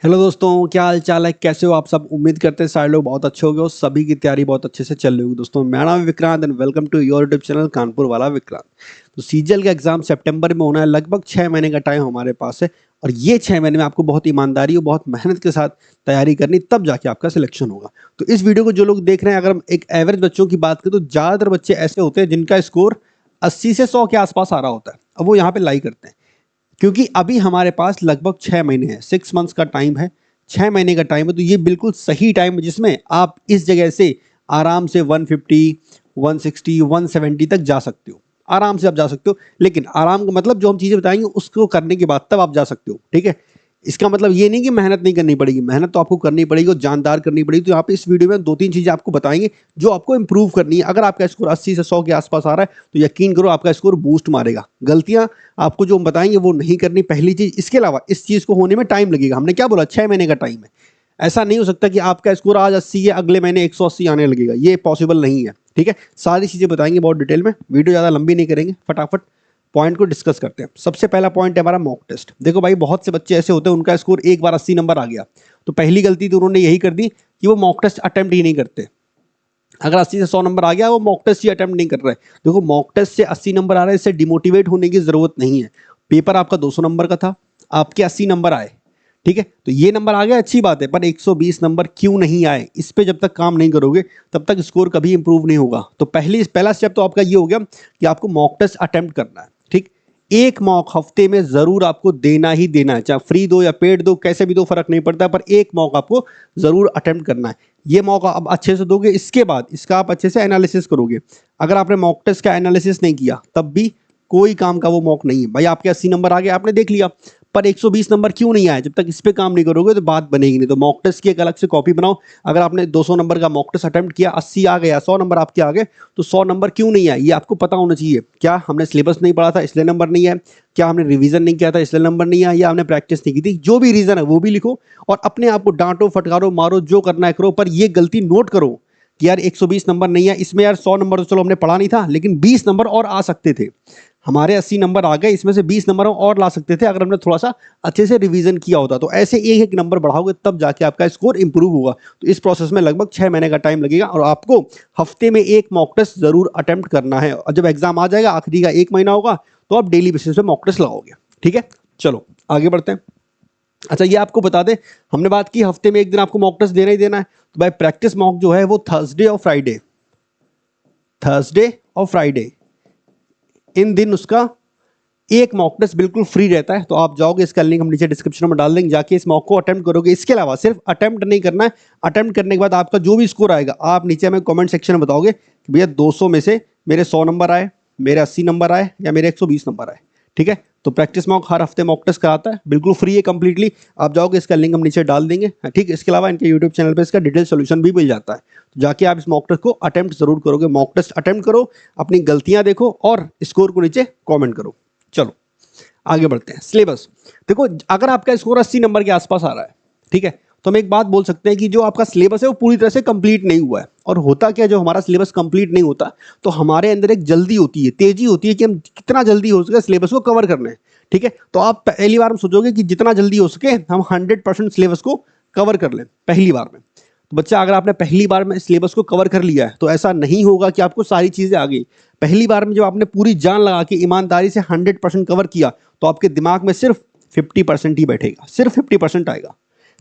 Hello दोस्तों, क्या हाल चाल है? कैसे हो आप सब? उम्मीद करते हैं सारे लोग बहुत अच्छे हो गए हो। सभी की तैयारी बहुत अच्छे से चल रही होगी। दोस्तों, मेरा नाम है Vikrant and welcome to your YouTube channel Kanpur वाला विक्रांत। तो सीजीएल का एग्जाम सितंबर में होना है। लगभग 6 महीने का टाइम हमारे पास है और ये 6 महीने में आपको बहुत ईमानदारी और बहुत मेहनत के साथ तैयारी करनी, तब जाके आपका सिलेक्शन होगा। तो इस वीडियो को जो लोग देख रहे हैं, अगर हम एक एवरेज बच्चों की बात करें तो ज़्यादातर बच्चे ऐसे होते हैं जिनका स्कोर 80 से 100 के आसपास आ रहा होता है। अब वो यहाँ पे लाई करते हैं क्योंकि अभी हमारे पास लगभग 6 महीने हैं, 6 मंथ्स का टाइम है। 6 महीने का टाइम है, तो ये बिल्कुल सही टाइम है जिसमें आप इस जगह से आराम से 150, 160, 170 तक जा सकते हो। आराम से आप जा सकते हो, लेकिन आराम का मतलब जो हम चीज़ें बताएंगे उसको करने के बाद तब आप जा सकते हो। ठीक है, इसका मतलब ये नहीं कि मेहनत नहीं करनी पड़ेगी, मेहनत तो आपको करनी पड़ेगी और जानदार करनी पड़ेगी। तो यहाँ पे इस वीडियो में 2-3 चीज़ें आपको बताएंगे जो आपको इंप्रूव करनी है। अगर आपका स्कोर 80 से 100 के आसपास आ रहा है तो यकीन करो आपका स्कोर बूस्ट मारेगा। गलतियां आपको जो हम बताएंगे वो नहीं करनी, पहली चीज़। इसके अलावा इस चीज़ को होने में टाइम लगेगा। हमने क्या बोला? 6 महीने का टाइम है। ऐसा नहीं हो सकता कि आपका स्कोर आज 80 है, अगले महीने 180 आने लगेगा। ये पॉसिबल नहीं है। ठीक है, सारी चीज़ें बताएंगे बहुत डिटेल में। वीडियो ज़्यादा लंबी नहीं करेंगे, फटाफट पॉइंट को डिस्कस करते हैं। सबसे पहला पॉइंट है हमारा मॉक टेस्ट। देखो भाई, बहुत से बच्चे ऐसे होते हैं उनका स्कोर एक बार 80 नंबर आ गया, तो पहली गलती तो उन्होंने यही कर दी कि वो मॉक टेस्ट अटेम्प्ट ही नहीं करते। अगर 80 से 100 नंबर आ गया, वो मॉक टेस्ट ही अटेम्प्ट नहीं कर रहे। देखो, मॉक टेस्ट से 80 नंबर आ रहे हैं, इससे डिमोटिवेट होने की जरूरत नहीं है। पेपर आपका 200 नंबर का था, आपके 80 नंबर आए। ठीक है, तो ये नंबर आ गया, अच्छी बात है, पर 120 नंबर क्यों नहीं आए, इस पे जब तक काम नहीं करोगे तब तक स्कोर कभी इंप्रूव नहीं होगा। तो पहला स्टेप तो आपका ये हो गया कि आपको मॉक टेस्ट अटेम्प्ट करना है। ठीक, एक मॉक हफ्ते में जरूर आपको देना ही देना है, चाहे फ्री दो या पेड दो, कैसे भी दो फर्क नहीं पड़ता, पर एक मॉक आपको जरूर अटेम्प्ट करना है। ये मॉक आप अच्छे से दोगे, इसके बाद इसका आप अच्छे से एनालिसिस करोगे। अगर आपने मॉक टेस्ट का एनालिसिस नहीं किया तब भी कोई काम का वो मॉक नहीं है। भाई, आपके 80 नंबर आ गए, आपने देख लिया, पर 120 नंबर क्यों नहीं आया? जब तक इस पे काम नहीं करोगे तो बात बनेगी नहीं। तो मॉक टेस्ट की एक अलग से कॉपी बनाओ। अगर आपने 200 नंबर का मॉक टेस्ट अटेम्प्ट किया, 80 आ गया, 100 नंबर आपके आ गए, तो 100 नंबर क्यों नहीं आए ये आपको पता होना चाहिए। क्या हमने सिलेबस नहीं पढ़ा था इसलिए नंबर नहीं है? क्या हमने रिवीजन नहीं किया था इसलिए नंबर नहीं आया? या हमने प्रैक्टिस नहीं की थी? जो भी रीजन है वो भी लिखो और अपने आप को डांटो, फटकारो, मारो, जो करना है करो, पर ये गलती नोट करो कि यार 120 नंबर नहीं है इसमें। यार 100 नंबर तो चलो हमने पढ़ा नहीं था, लेकिन 20 नंबर और आ सकते थे। हमारे 80 नंबर आ गए, इसमें से 20 नंबर और ला सकते थे अगर हमने थोड़ा सा अच्छे से रिवीजन किया होता। तो ऐसे एक एक नंबर बढ़ाओगे तब जाके आपका स्कोर इंप्रूव होगा। तो इस प्रोसेस में लगभग 6 महीने का टाइम लगेगा और आपको हफ्ते में एक मॉक टेस्ट जरूर अटेम्प्ट करना है। और जब एग्जाम आ जाएगा, आखिरी का 1 महीना होगा, तो आप डेली बेसिस पे मॉक टेस्ट लगाओगे। ठीक है, चलो आगे बढ़ते हैं। अच्छा, ये आपको बता दें, हमने बात की हफ्ते में एक दिन आपको मॉक टेस्ट देना ही देना है। तो भाई, प्रैक्टिस मॉक जो है वो थर्सडे और फ्राइडे इन दिन उसका एक मॉक टेस्ट बिल्कुल फ्री रहता है। तो आप जाओगे, इसका लिंक हम नीचे डिस्क्रिप्शन में डाल देंगे, जाके इस मॉक को अटेम्प्ट करोगे। इसके अलावा सिर्फ अटेम्प्ट नहीं करना है, अटेम्प्ट करने के बाद आपका जो भी स्कोर आएगा आप नीचे हमें कमेंट सेक्शन में बताओगे कि भैया 200 में से मेरे 100 नंबर आए, मेरे 80 नंबर आए या मेरे 120 नंबर आए। ठीक है, तो प्रैक्टिस मॉक हर हफ्ते मॉक टेस्ट कराता है, बिल्कुल फ्री है कंप्लीटली। आप जाओगे, इसका लिंक हम नीचे डाल देंगे। ठीक है, इसके अलावा इनके यूट्यूब चैनल पर इसका डिटेल सोल्यूशन भी मिल जाता है। तो जाके आप इस मॉक टेस्ट को अटेम्प्ट जरूर करोगे। मॉक टेस्ट अटेम्प्ट करो, अपनी गलतियां देखो और स्कोर को नीचे कॉमेंट करो। चलो आगे बढ़ते हैं। सिलेबस देखो, अगर आपका स्कोर 80 नंबर के आसपास आ रहा है, ठीक है, तो हम एक बात बोल सकते हैं कि जो आपका सिलेबस है वो पूरी तरह से कंप्लीट नहीं हुआ है। और होता क्या, जो हमारा सिलेबस कंप्लीट नहीं होता तो हमारे अंदर एक जल्दी होती है, तेजी होती है कि हम कितना जल्दी हो सके सिलेबस को कवर करना है। ठीक है, तो आप पहली बार में सोचोगे कि जितना जल्दी हो सके हम 100% सिलेबस को कवर कर लें पहली बार में। तो बच्चा, अगर आपने पहली बार में सिलेबस को कवर कर लिया है तो ऐसा नहीं होगा कि आपको सारी चीज़ें आ गई। पहली बार में जब आपने पूरी जान लगा के ईमानदारी से 100% कवर किया तो आपके दिमाग में सिर्फ 50% ही बैठेगा, सिर्फ 50% आएगा।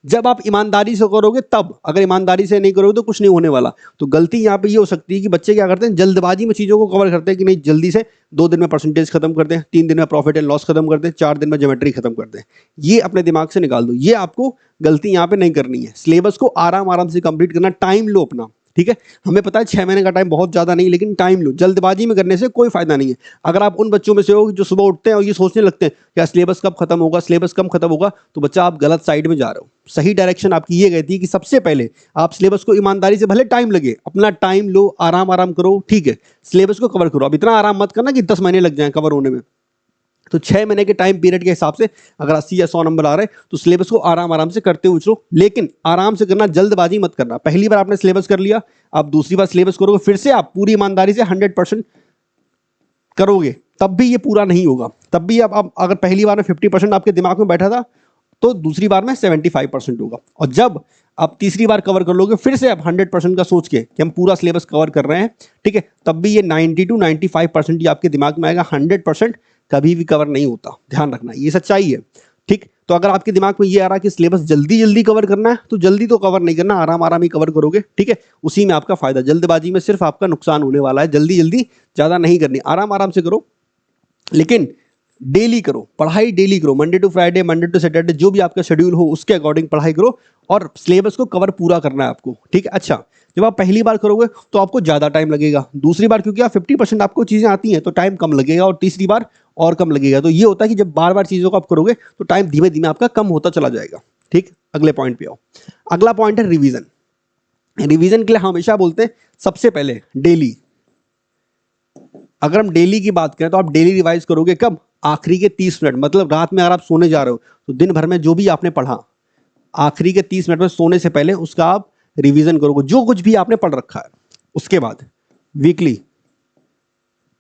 जब आप ईमानदारी से करोगे तब, अगर ईमानदारी से नहीं करोगे तो कुछ नहीं होने वाला। तो गलती यहाँ पे ये हो सकती है कि बच्चे क्या करते हैं, जल्दबाजी में चीज़ों को कवर करते हैं कि नहीं जल्दी से 2 दिन में परसेंटेज खत्म कर दें, 3 दिन में प्रॉफिट एंड लॉस खत्म कर दें, 4 दिन में ज्योमेट्री खत्म कर दें। ये अपने दिमाग से निकाल दो, ये आपको गलती यहाँ पे नहीं करनी है। सिलेबस को आराम आराम से कंप्लीट करना, टाइम लो अपना। ठीक है, हमें पता है 6 महीने का टाइम बहुत ज्यादा नहीं, लेकिन टाइम लो। जल्दबाजी में करने से कोई फायदा नहीं है। अगर आप उन बच्चों में से हो जो सुबह उठते हैं और ये सोचने लगते हैं क्या सिलेबस कब खत्म होगा, सिलेबस कब खत्म होगा, तो बच्चा आप गलत साइड में जा रहे हो। सही डायरेक्शन आपकी ये कहती है कि सबसे पहले आप सिलेबस को ईमानदारी से, भले टाइम लगे, अपना टाइम लो, आराम आराम करो। ठीक है, सिलेबस को कवर करो। अब इतना आराम मत करना कि 10 महीने लग जाए कवर होने में। तो 6 महीने के टाइम पीरियड के हिसाब से अगर 80 या 100 नंबर आ रहे हैं तो सिलेबस को आराम आराम से करते हुए चलो, लेकिन आराम से करना, जल्दबाजी मत करना। पहली बार आपने सिलेबस कर लिया, आप दूसरी बार सिलेबस करोगे, फिर से आप पूरी ईमानदारी से 100% करोगे, तब भी ये पूरा नहीं होगा। तब भी आप अगर पहली बार में 50% आपके दिमाग में बैठा था, तो दूसरी बार में 75% होगा। और जब आप तीसरी बार कवर कर लोगे फिर से आप 100% का सोच के कि हम पूरा सिलेबस कवर कर रहे हैं, ठीक है, तब भी ये 90 to 95% ही आपके दिमाग में आएगा। 100% कभी भी कवर नहीं होता, ध्यान रखना, ये सच्चाई है, ठीक। तो अगर आपके दिमाग में ये आ रहा है कि सिलेबस जल्दी जल्दी कवर करना है, तो जल्दी तो कवर नहीं करना, आराम आराम ही कवर करोगे, ठीक है, उसी में आपका फायदा। जल्दबाजी में सिर्फ आपका नुकसान होने वाला है। जल्दी जल्दी ज्यादा नहीं करनी, आराम आराम से करो, लेकिन डेली करो पढ़ाई, डेली करो, Monday to Friday, Monday to Saturday, जो भी आपका शेड्यूल हो उसके अकॉर्डिंग पढ़ाई करो और सिलेबस को कवर पूरा करना है आपको, ठीक है। अच्छा, जब आप पहली बार करोगे तो आपको ज़्यादा टाइम लगेगा, दूसरी बार क्योंकि आप 50% आपको चीज़ें आती हैं तो टाइम कम लगेगा, और तीसरी बार और कम लगेगा। तो ये होता है कि जब बार बार चीज़ों को आप करोगे तो टाइम धीमे धीमे आपका कम होता चला जाएगा, ठीक। अगले पॉइंट पे आओ। अगला पॉइंट है रिवीजन। रिवीजन के लिए हमेशा बोलते हैं सबसे पहले डेली। अगर हम डेली की बात करें तो आप डेली रिवाइज करोगे कब? आखिरी के 30 मिनट, मतलब रात में अगर आप सोने जा रहे हो तो दिन भर में जो भी आपने पढ़ा आखिरी के 30 मिनट में सोने से पहले उसका आप रिवीजन करोगे, जो कुछ भी आपने पढ़ रखा है। उसके बाद वीकली,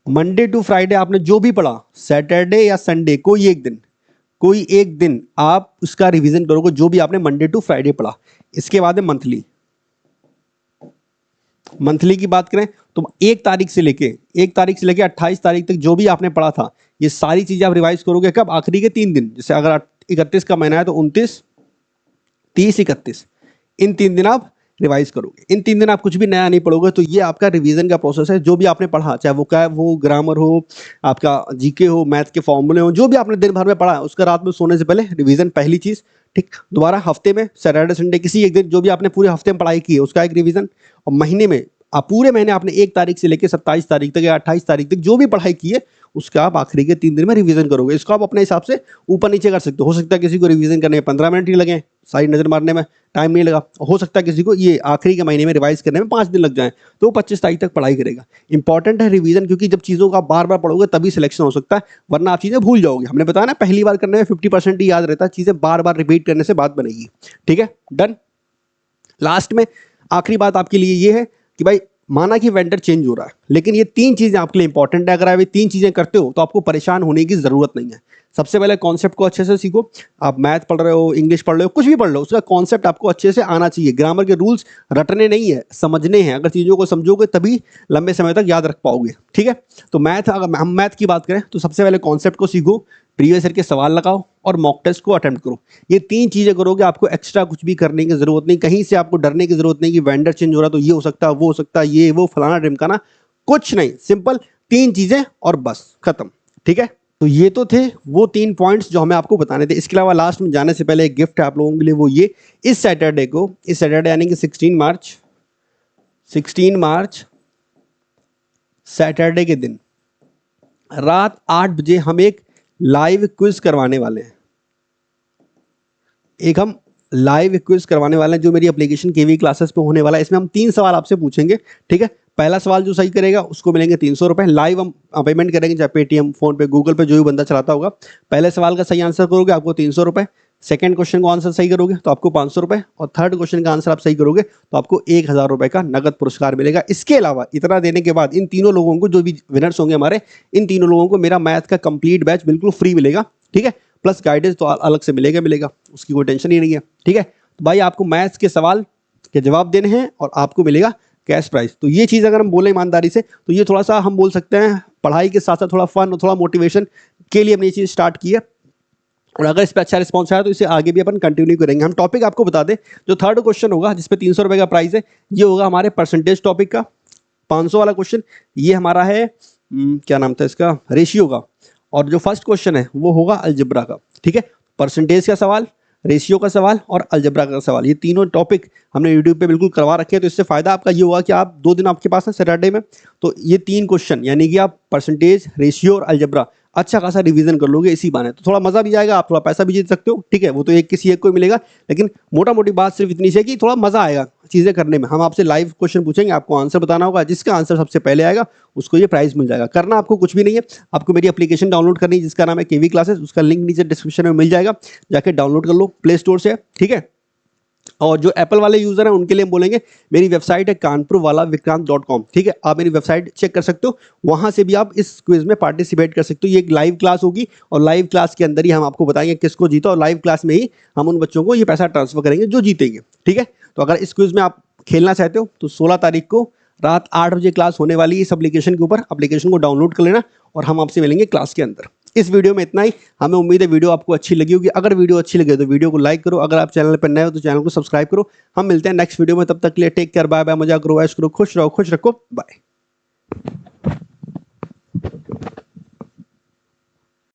मंडे टू फ्राइडे आपने जो भी पढ़ा, सैटरडे या संडे कोई एक दिन आप उसका रिवीजन करोगे, जो भी आपने मंडे टू फ्राइडे पढ़ा। इसके बाद है मंथली। मंथली की बात करें तो 1 तारीख से लेके 28 तारीख तक जो भी आपने पढ़ा था, ये सारी चीजें आप रिवाइज करोगे कब? आखिरी के 3 दिन। जैसे अगर 31 का महीना है तो 29, 30, 31, इन 3 दिन आप रिवाइज करोगे। इन 3 दिन आप कुछ भी नया नहीं पढ़ोगे। तो ये आपका रिवीजन का प्रोसेस है। जो भी आपने पढ़ा, चाहे वो क्या है, वो ग्रामर हो, आपका जीके हो, मैथ के फॉर्मूले हो, जो भी आपने दिन भर में पढ़ा है उसका रात में सोने से पहले रिवीजन, पहली चीज, ठीक। दोबारा हफ्ते में सैटरडे संडे किसी एक दिन जो भी आपने पूरे हफ्ते में पढ़ाई की है उसका एक रिवीजन। और महीने में आप पूरे महीने आपने 1 तारीख से लेकर 27 तारीख तक या 28 तारीख तक जो भी पढ़ाई की है उसका आप आखिरी के 3 दिन में रिवीजन करोगे। इसको आप अपने हिसाब से ऊपर नीचे कर सकते हो सकता है किसी को रिवीजन करने में 15 मिनट ही लगे, सारी नजर मारने में टाइम नहीं लगा। हो सकता है किसी को ये आखिरी के महीने में रिवाइज करने में 5 दिन लग जाए, तो वो 25 तारीख तक पढ़ाई करेगा। इंपॉर्टेंट है रिवीजन, क्योंकि जब चीज़ों का बार बार पढ़ोगे तभी सिलेक्शन हो सकता है, वरना आप चीज़ें भूल जाओगे। हमने बताया ना, पहली बार करने में 50% ही याद रहता है, चीज़ें बार बार रिपीट करने से बात बनेगी, ठीक है, डन। लास्ट में आखिरी बात आपके लिए ये है कि भाई माना कि वेंडर चेंज हो रहा है, लेकिन ये 3 चीजें आपके लिए इंपॉर्टेंट है। अगर आप ये 3 चीजें करते हो तो आपको परेशान होने की जरूरत नहीं है। सबसे पहले कॉन्सेप्ट को अच्छे से सीखो। आप मैथ पढ़ रहे हो, इंग्लिश पढ़ रहे हो, कुछ भी पढ़ रहे हो, उसका कॉन्सेप्ट आपको अच्छे से आना चाहिए। ग्रामर के रूल्स रटने नहीं है, समझने हैं। अगर चीज़ों को समझोगे तभी लंबे समय तक याद रख पाओगे, ठीक है। तो मैथ, अगर हम मैथ की बात करें तो सबसे पहले कॉन्सेप्ट को सीखो, प्रीवियस ईयर के सवाल लगाओ और मॉक टेस्ट को अटेम्प्ट करो। ये 3 चीजें करोगे, आपको एक्स्ट्रा कुछ भी करने की जरूरत नहीं, कहीं से आपको डरने की जरूरत नहीं कि वेंडर चेंज हो रहा तो ये हो सकता है, वो हो सकता है, ये वो फलाना ढिमकाना, कुछ नहीं। सिंपल 3 चीजें और बस खत्म, ठीक है। तो ये तो थे वो 3 पॉइंट्स जो हमें आपको बताने थे। इसके अलावा लास्ट में जाने से पहले एक गिफ्ट है आप लोगों के लिए, वो ये, इस सैटरडे यानी कि 16 मार्च सैटरडे के दिन रात 8 बजे हम एक लाइव क्विज करवाने वाले हैं। हम लाइव क्विज करवाने वाले हैं जो मेरी एप्लीकेशन केवी क्लासेस पे होने वाला है। इसमें हम 3 सवाल आपसे पूछेंगे, ठीक है। पहला सवाल जो सही करेगा उसको मिलेंगे 300 रुपए। लाइव हम पेमेंट करेंगे, चाहे पेटीएम, फोन पे, गूगल पे, जो भी बंदा चलाता होगा। पहले सवाल का सही आंसर करोगे आपको 300 रुपए, सेकंड क्वेश्चन को आंसर सही करोगे तो आपको 500 रुपए, और थर्ड क्वेश्चन का आंसर आप सही करोगे तो आपको 1000 रुपए का नगद पुरस्कार मिलेगा। इसके अलावा इतना देने के बाद इन तीनों लोगों को, जो भी विनर्स होंगे हमारे, इन तीनों लोगों को मेरा मैथ का कंप्लीट बैच बिल्कुल फ्री मिलेगा, ठीक है। प्लस गाइडेंस तो अलग से मिलेगा, उसकी कोई टेंशन ही नहीं है, ठीक है। तो भाई आपको मैथ्स के सवाल के जवाब देने हैं और आपको मिलेगा कैश प्राइस। तो ये चीज़ अगर हम बोले ईमानदारी से तो ये थोड़ा सा हम बोल सकते हैं पढ़ाई के साथ साथ थोड़ा फन और थोड़ा मोटिवेशन के लिए हमने ये चीज़ स्टार्ट की है। और अगर इस पर अच्छा रिस्पॉन्स आया तो इसे आगे भी अपन कंटिन्यू करेंगे। हम टॉपिक आपको बता दें, जो थर्ड क्वेश्चन होगा जिसपे 300 रुपये का प्राइस है, ये होगा हमारे परसेंटेज टॉपिक का। 500 वाला क्वेश्चन ये हमारा है क्या नाम था इसका, रेशियो का। और जो फर्स्ट क्वेश्चन है वो होगा अलजेब्रा का, ठीक है। परसेंटेज का सवाल, रेशियो का सवाल और अलजेब्रा का सवाल, ये तीनों टॉपिक हमने यूट्यूब पे बिल्कुल करवा रखे हैं। तो इससे फायदा आपका ये होगा कि आप 2 दिन आपके पास है सैटरडे में, तो ये 3 क्वेश्चन यानी कि आप परसेंटेज, रेशियो और अलजेब्रा अच्छा खासा रिवीजन कर लोगे इसी बहाने। तो थोड़ा मजा भी आएगा, आप थोड़ा पैसा भी जीत सकते हो, ठीक है। वो तो किसी एक को मिलेगा, लेकिन मोटा मोटी बात सिर्फ इतनी है कि थोड़ा मजा आएगा चीजें करने में। हम आपसे लाइव क्वेश्चन पूछेंगे, आपको आंसर बताना होगा, जिसका आंसर सबसे पहले आएगा उसको ये प्राइस मिल जाएगा। करना आपको कुछ भी नहीं है, आपको मेरी एप्लीकेशन डाउनलोड करनी है जिसका नाम है केवी क्लासेस। उसका लिंक नीचे डिस्क्रिप्शन में मिल जाएगा, जाके डाउनलोड कर लो, प्ले स्टोर से, ठीक है। और जो एप्पल वाले यूजर हैं उनके लिए हम बोलेंगे मेरी वेबसाइट है kanpurwalavikrant.com, ठीक है, आप मेरी वेबसाइट चेक कर सकते हो, वहां से भी आप इस क्विज में पार्टिसिपेट कर सकते हो। ये एक लाइव क्लास होगी और लाइव क्लास के अंदर ही हम आपको बताएंगे किसको जीता, और लाइव क्लास में ही हम उन बच्चों को ये पैसा ट्रांसफर करेंगे जो जीतेंगे, ठीक है। तो अगर इस क्विज में आप खेलना चाहते हो तो 16 तारीख को रात 8 बजे क्लास होने वाली है इस एप्लीकेशन के ऊपर। एप्लीकेशन को डाउनलोड कर लेना और हम आपसे मिलेंगे क्लास के अंदर। इस वीडियो में इतना ही, हमें उम्मीद है वीडियो आपको अच्छी लगी होगी। अगर वीडियो अच्छी लगे तो वीडियो को लाइक करो, अगर आप चैनल पर नए हो तो चैनल को सब्सक्राइब करो। हम मिलते हैं नेक्स्ट वीडियो में, तब तक के लिए टेक केयर, बाय बाय, मजा करो, ऐश करो, खुश रहो, खुश रखो, बाय।